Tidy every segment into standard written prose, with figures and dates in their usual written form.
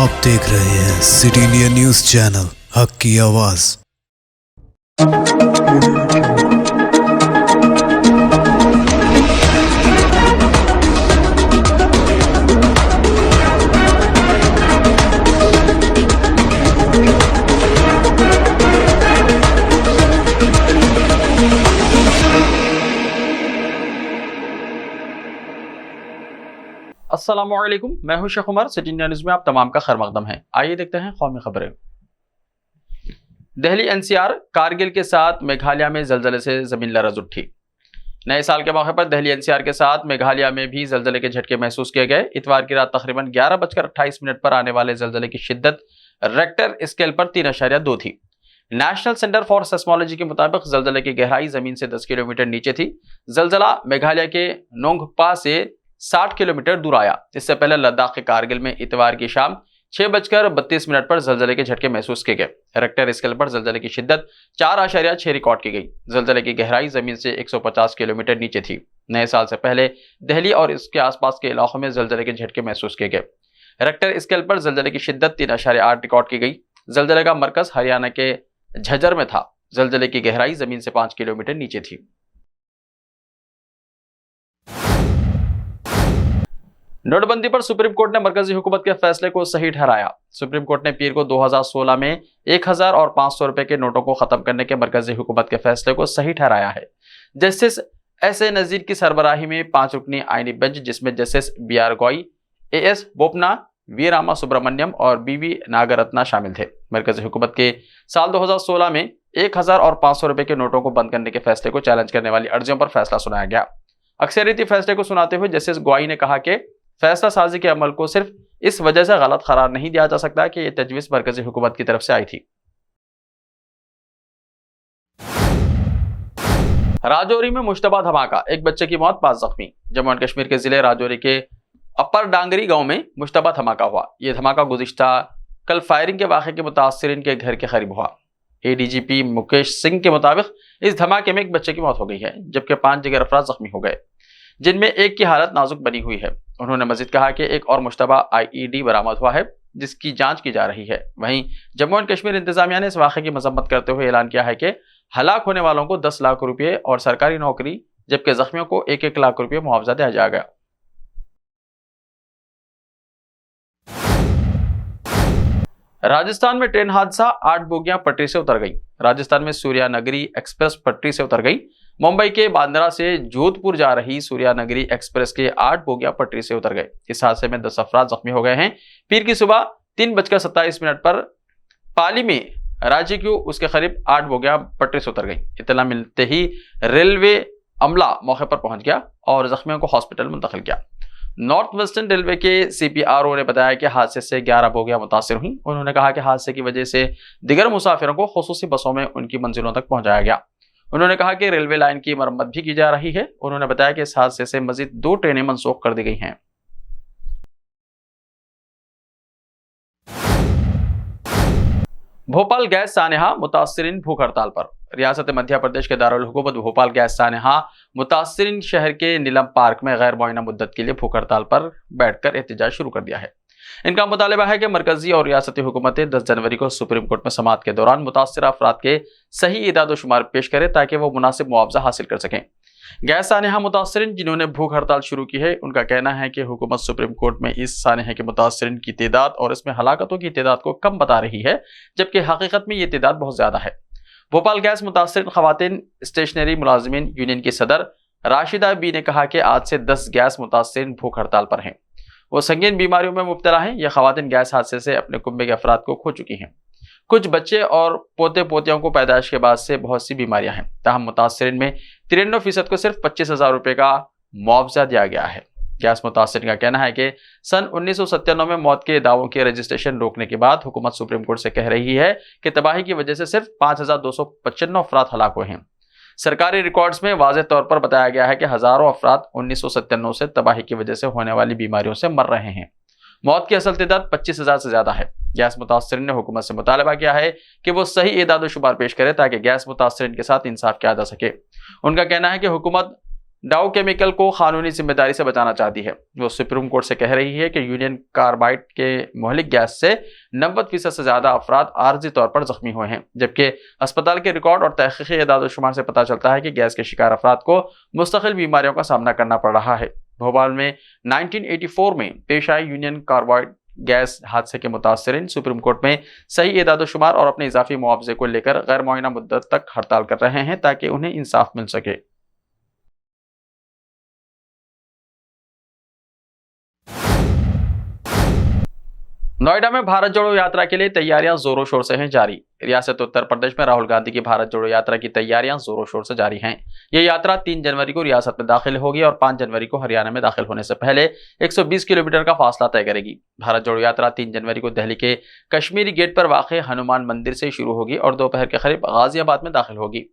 आप देख रहे हैं सिटी इंडिया न्यूज चैनल, हक की आवाज। अस्सलामुअलैकुम, मैं हूं Sheikh Umar. City India News में आप तमाम का खैर मकदम है। आइए देखते हैं कौमी खबरें। दिल्ली एनसीआर, कारगिल के साथ मेघालय में जलजले से जमीन लरज उठी। नए साल के मौके पर दिल्ली एनसीआर के साथ मेघालय में भी जलजले के झटके महसूस किए गए। इतवार की रात तकरीबन 11:28 पर आने वाले जलजले की शिद्दत रेक्टर स्केल पर 3.2 थी। नेशनल सेंटर फॉर सेस्मोलॉजी के मुताबिक जलजले की गहराई जमीन से 10 किलोमीटर नीचे थी। जलजला मेघालय के नोंगपा से 60 किलोमीटर दूर आया। इससे पहले लद्दाख के कारगिल में इतवार की शाम 6:32 पर जलजले के झटके महसूस किए गए। रेक्टर स्केल पर जलजले की शिद्दत 4.6 रिकॉर्ड की गई। जलजले की गहराई जमीन से 150 किलोमीटर नीचे थी। नए साल से पहले दिल्ली और इसके आसपास के इलाकों में जलजले के झटके महसूस किए गए। रेक्टर स्केल पर जलजले की शिद्दत 3.8 रिकॉर्ड की गई। जलजले का मरकज हरियाणा के झज्जर में था। जलजले की गहराई जमीन से 5 किलोमीटर नीचे थी। नोटबंदी पर सुप्रीम कोर्ट ने मरकजी हुकूमत के फैसले को सही ठहराया। सुप्रीम कोर्ट ने पीर को 2016 में 1000 और 500 रुपए के नोटों को खत्म करने के मरकजी हुकूमत के फैसले को सही ठहराया है। जस्टिस एस.ए. नजीर की सरबराही में 5 रुकनी आईनी बेंच, जिसमें justice B R. Gavai, A S. Bopanna, V. Rama Subramanian और बी.वी. नागरत्ना शामिल थे। मरकजी हुकूमत के साल 2016 में 1000 और 500 रुपए के नोटों को बंद करने के फैसले को चैलेंज करने वाली अर्जियों पर फैसला सुनाया गया। अक्सरियती फैसले को सुनाते हुए जस्टिस गौई ने कहा कि फैसला साजी के अमल को सिर्फ इस वजह से गलत करार नहीं दिया जा सकता कि यह तजवीज मरकजी हुकूमत की तरफ से आई थी। राजौरी में मुश्तबा धमाका, एक बच्चे की मौत, 5 जख्मी। जम्मू एंड कश्मीर के जिले राजौरी के अपर डांगरी गांव में मुश्तबा धमाका हुआ। यह धमाका गुज़िश्ता कल फायरिंग के वाक़े के मुतासिरीन के घर के करीब हुआ। एडीजीपी मुकेश सिंह के मुताबिक इस धमाके में एक बच्चे की मौत हो गई है, जबकि 5 दिगर अफराद जख्मी हो गए, जिनमें एक की हालत नाजुक बनी हुई है। उन्होंने मजीद कहा कि एक और मुश्तबा आईईडी बरामद हुआ है, जिसकी जांच की जा रही है। वहीं जम्मू एंड कश्मीर इंतजामिया ने इस वाक़े की मजम्मत करते हुए ऐलान किया है कि हलाक होने वालों को 10 लाख रुपये और सरकारी नौकरी, जबकि जख्मियों को 1-1 लाख रुपये मुआवजा दिया जाएगा। राजस्थान में ट्रेन हादसा, 8 बोगियां पटरी से उतर गई। राजस्थान में सूर्या नगरी एक्सप्रेस पटरी से उतर गई। मुंबई के बांद्रा से जोधपुर जा रही सूर्या नगरी एक्सप्रेस के 8 बोगियां पटरी से उतर गए। इस हादसे में 10 अफराद जख्मी हो गए हैं। पीर की सुबह 3:27 पर पाली में राज्य की उसके करीब 8 बोगियां पटरी से उतर गई। इत्तला मिलते ही रेलवे अमला मौके पर पहुंच गया और जख्मियों को हॉस्पिटल मुंतकिल किया। नॉर्थ वेस्टर्न रेलवे के CPRO ने बताया कि हादसे से 11 बोगियां मुतासिर हुई। उन्होंने कहा कि हादसे की वजह से दिगर मुसाफिरों को खुसूसी बसों में उनकी मंजिलों तक पहुंचाया गया। उन्होंने कहा कि रेलवे लाइन की मरम्मत भी की जा रही है। उन्होंने बताया कि इस हादसे से मजीद 2 ट्रेनें मनसूख कर दी गई हैं। भोपाल गैस सानेहा, मुतासिरीन भूख हड़ताल पर। रियासत मध्य प्रदेश के दारुल हुकूमत भोपाल गैस सानेहा मुतासिरीन शहर के नीलम पार्क में गैर मुअय्यना मुद्दत के लिए भूख हड़ताल पर बैठकर एहतजाज शुरू कर दिया है। इनका मुतालबा है कि मरकजी और रियासती हुकूमतें 10 जनवरी को सुप्रीम कोर्ट में समाअत के दौरान मुतासिर अफराद के सही इदाद शुमार पेश करें, ताकि वो मुनासिब मुआवजा हासिल कर सकें। गैस सानेहा मुतासिरीन जिन्होंने भूख हड़ताल शुरू की है, उनका कहना है कि हुकूमत सुप्रीम कोर्ट में इस सानेहा के मुतासिरीन की तादाद और इसमें हलाकतों की तादाद को कम बता रही है, जबकि हकीकत में ये तादाद बहुत ज्यादा है। भोपाल गैस मुतासिरीन खवातीन स्टेशनरी मुलाजिमीन यूनियन की सदर राशिदा बी ने कहा कि आज से 10 गैस मुतासिरीन भूख हड़ताल पर हैं। वो संगीन बीमारियों में मुब्तला हैं। यह खवातीन गैस हादसे से अपने कुंबे के अफराद को खो चुकी हैं। कुछ बच्चे और पोते पोतियों को पैदाइश के बाद से बहुत सी बीमारियां हैं। ताहम मुतासिरीन में 93% को सिर्फ 25,000 रुपये का मुआवजा दिया गया है। गैस मुतासिरीन का कहना है कि सन 1997 में मौत के दावों के रजिस्ट्रेशन रोकने के बाद हुकूमत सुप्रीम कोर्ट से कह रही है कि तबाही की वजह से सिर्फ 5,295 अफराद हलाक हुए हैं। सरकारी रिकॉर्ड्स में वाज़ेह तौर पर बताया गया है कि हजारों अफराद 1997 से तबाही की वजह से होने वाली बीमारियों से मर रहे हैं। मौत की असल तादाद 25,000 से ज्यादा है। गैस मुतासिरीन ने हुकूमत से मुतालबा किया है कि वो सही इदाद शुमार पेश करे, ताकि गैस मुतासिरीन के साथ इंसाफ किया जा सके। उनका कहना है कि हुकूमत डाउ केमिकल को कानूनी जिम्मेदारी से बचाना चाहती है। वो सुप्रीम कोर्ट से कह रही है कि यूनियन कार्बाइड के मोहलिक गैस से 90% से ज्यादा अफराद आर्जी तौर पर जख्मी हुए हैं, जबकि अस्पताल के रिकॉर्ड और तहकीकी एदाद-ओ-शुमार से पता चलता है कि गैस के शिकार अफराद को मुस्तकिल बीमारियों का सामना करना पड़ रहा है। भोपाल में 1984 में पेश आई यूनियन कार्बाइड गैस हादसे के मुतासरीन सुप्रीम कोर्ट में सही एदाद-ओ-शुमार और अपने इजाफी मुआवजे को लेकर गैर मुआयना मुद्दत तक हड़ताल कर रहे हैं ताकि उन्हें इंसाफ मिल सके। नोएडा में भारत जोड़ो यात्रा के लिए तैयारियां जोरों शोर से हैं जारी। रियासत उत्तर प्रदेश में राहुल गांधी की भारत जोड़ो यात्रा की तैयारियां जोरों शोर से जारी हैं। यह यात्रा 3 जनवरी को रियासत में दाखिल होगी और 5 जनवरी को हरियाणा में दाखिल होने से पहले 120 किलोमीटर का फासला तय करेगी। भारत जोड़ो यात्रा 3 जनवरी को दिल्ली के कश्मीरी गेट पर वाक़ हनुमान मंदिर से शुरू होगी और दोपहर के करीब गाजियाबाद में दाखिल होगी।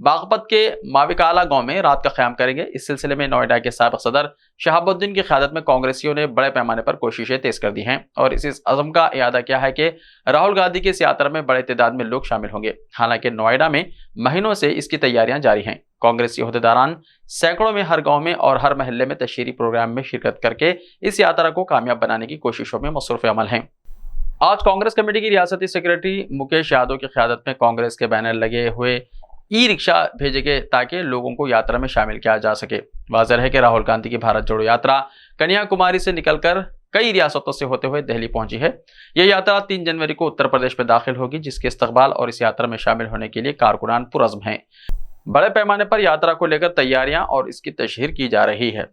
बागपत के माविकाला गांव में रात का क़याम करेंगे। इस सिलसिले में नोएडा के साबिक़ सदर शहाबुद्दीन की क़यादत में कांग्रेसियों ने बड़े पैमाने पर कोशिशें तेज कर दी हैं और इस अज़म का इरादा किया है कि राहुल गांधी की इस यात्रा में बड़े तादाद में लोग शामिल होंगे। हालांकि नोएडा में महीनों से इसकी तैयारियां जारी हैं। कांग्रेसी ओहदेदारान सैकड़ों में हर गाँव में और हर महल्ले में तशहीरी प्रोग्राम में शिरकत करके इस यात्रा को कामयाब बनाने की कोशिशों में मसरूफ़ अमल हैं। आज कांग्रेस कमेटी की रियासती सेक्रेटरी मुकेश यादव की क़यादत में कांग्रेस के बैनर लगे हुए ई-रिक्शा भेजे गए ताकि लोगों को यात्रा में शामिल किया जा सके। वाज़ेह है कि राहुल गांधी की भारत जोड़ो यात्रा कन्याकुमारी से निकलकर कई रियासतों से होते हुए दिल्ली पहुंची है। यह यात्रा 3 जनवरी को उत्तर प्रदेश में दाखिल होगी, जिसके इस्तकबाल और इस यात्रा में शामिल होने के लिए कारकुनान पुरज़्म हैं। बड़े पैमाने पर यात्रा को लेकर तैयारियां और इसकी तशहीर की जा रही है।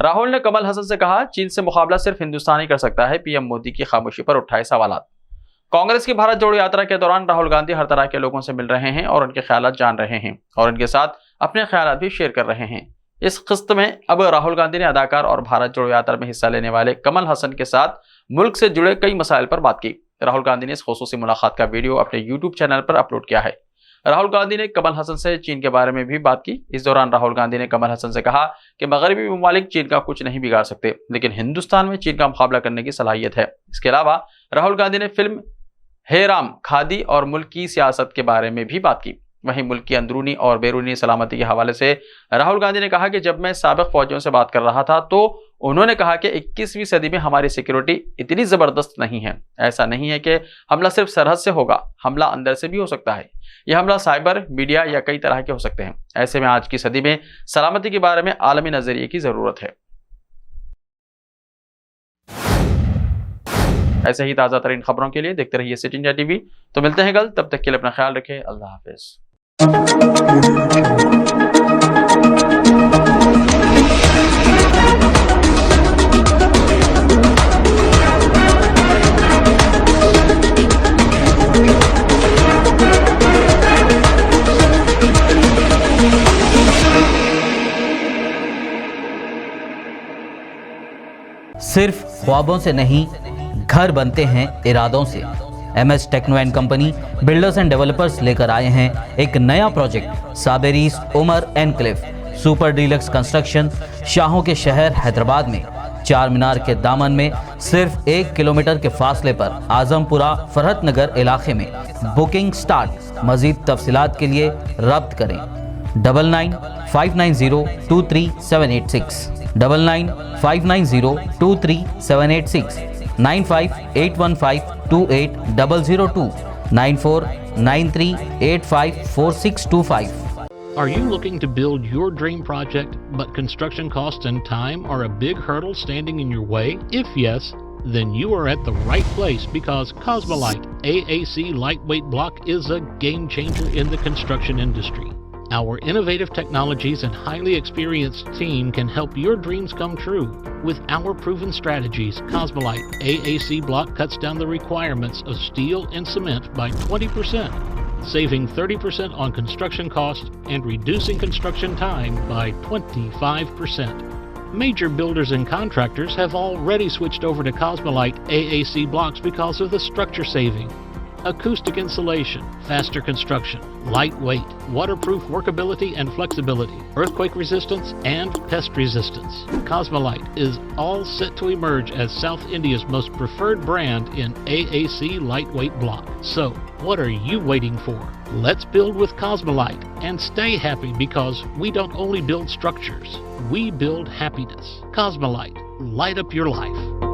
राहुल ने कमल हसन से कहा, चीन से मुकाबला सिर्फ हिंदुस्तान ही कर सकता है। पीएम मोदी की खामोशी पर उठाए सवालात। कांग्रेस की भारत जोड़ो यात्रा के दौरान राहुल गांधी हर तरह के लोगों से मिल रहे हैं और उनके ख्यालात जान रहे हैं और उनके साथ अपने ख्यालात भी शेयर कर रहे हैं। इस किस्त में अब राहुल गांधी ने अदाकार और भारत जोड़ो यात्रा में हिस्सा लेने वाले कमल हसन के साथ मुल्क से जुड़े कई मसाइल पर बात की। राहुल गांधी ने इस खुसूसी मुलाकात का वीडियो अपने यूट्यूब चैनल पर अपलोड किया है। राहुल गांधी ने कमल हसन से चीन के बारे में भी बात की। इस दौरान राहुल गांधी ने कमल हसन से कहा कि मगरबी ममालिक चीन का कुछ नहीं बिगाड़ सकते, लेकिन हिंदुस्तान में चीन का मुकाबला करने की सलाहियत है। इसके अलावा राहुल गांधी ने फिल्म हे राम, खादी और मुल्क की सियासत के बारे में भी बात की। वहीं मुल्क की अंदरूनी और बैरूनी सलामती के हवाले से राहुल गांधी ने कहा कि जब मैं साबिक़ फौजियों से बात कर रहा था तो उन्होंने कहा कि 21वीं सदी में हमारी सिक्योरिटी इतनी ज़बरदस्त नहीं है। ऐसा नहीं है कि हमला सिर्फ सरहद से होगा, हमला अंदर से भी हो सकता है। यह हमला साइबर, मीडिया या कई तरह के हो सकते हैं। ऐसे में आज की सदी में सलामती के बारे में आलमी नज़रिए की ज़रूरत है। ऐसे ही ताज़ा तरीन खबरों के लिए देखते रहिए सिटी इंडिया टीवी। तो मिलते हैं कल, तब तक के लिए अपना ख्याल रखें। अल्लाह हाफिज़। सिर्फ ख्वाबों से नहीं, घर बनते हैं इरादों से। MS techno and company builders and developers लेकर आए हैं एक नया project, Sabreez Umar enclave super deluxe construction. शाहों के शहर हैदराबाद में चार मीनार के दामन में सिर्फ 1 किलोमीटर के फासले पर आजमपुरा फरहत नगर इलाके में। Booking start. मजीद तफसीलात के लिए रब्त करें 9959023786 9959023786 9581528002 9493854625। Are you looking to build your dream project, but construction costs and time are a big hurdle standing in your way? If yes, then you are at the right place, because Cosmolite AAC lightweight block is a game changer in the construction industry. Our innovative technologies and highly experienced team can help your dreams come true. With our proven strategies, Cosmolite AAC block cuts down the requirements of steel and cement by 20%, saving 30% on construction costs and reducing construction time by 25%. Major builders and contractors have already switched over to Cosmolite AAC blocks because of the structure saving. Acoustic insulation, faster construction, lightweight, waterproof workability and flexibility, earthquake resistance, and pest resistance. Cosmolite is all set to emerge as South India's most preferred brand in AAC lightweight block. So, What are you waiting for? Let's build with Cosmolite and stay happy, because we don't only build structures, we build happiness. Cosmolite, light up your life.